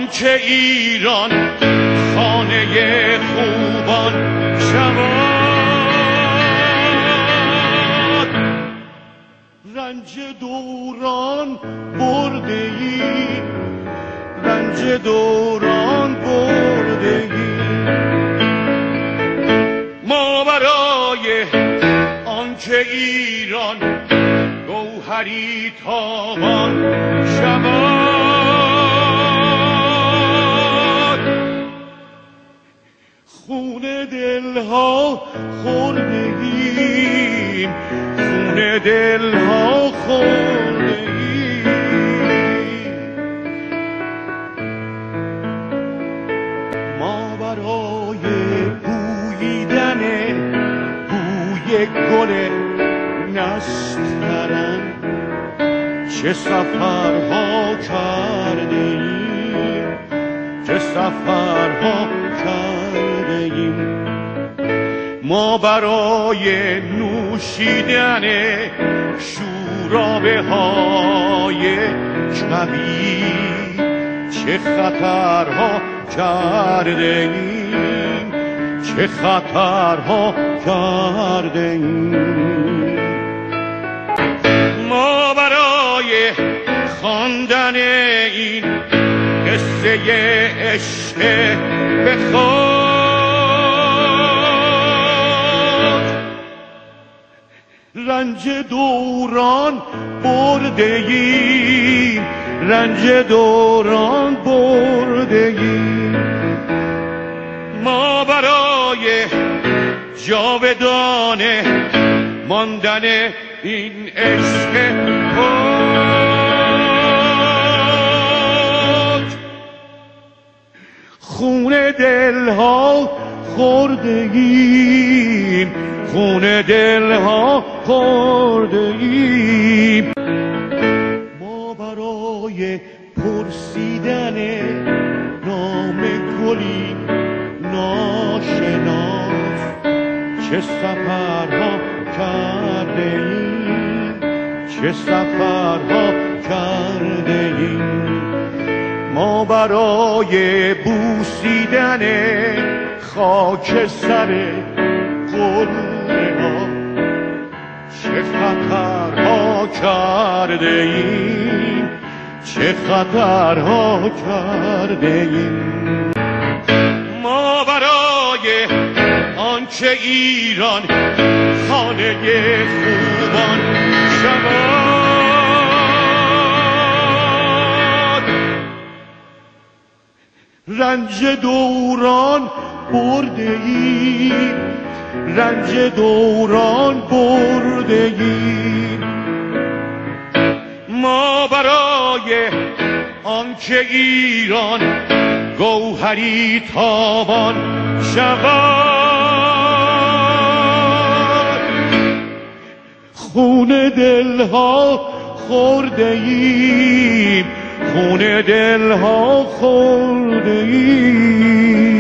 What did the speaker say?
آنچه ایران خانه خوبان شود. رنج دوران برده ای، رنج دوران برده ای. ما برای آنچه ایران گوهری تابان شود، خون دلها خورده ایم، خون دلها خورده ایم. ما برای بوییدن بوی گل نسترن چه سفرها کرده ایم، چه سفرها کرده ایم. ما برای نوشیدن شورابه های کبیر چه خطرها کرده ایم، چه خطرها کرده ایم. ما برای خواندن این قصه عشق به خود رنج دوران برده ایم، رنج دوران برده ایم. ما برای جاودانه ماندن این عشق خود خون دلها خورده ایم، خون دلها خورده ایم. ما برای پرسیدن نام گلی ناشناس چه سفرها کرده ایم، چه سفرها کرده ایم. ما برای بوسیدن خاک سر قله ها چه خطرها کرده ایم، چه خطرها کرده ایم. ما برای آنچه ایران خانه خوبان شود، رنج دوران برده ایم، رنج دوران برده ایم. ما برای آنچه ایران گوهری تابان شود، خون دلها خورده ایم، خون دلها خورده ایم.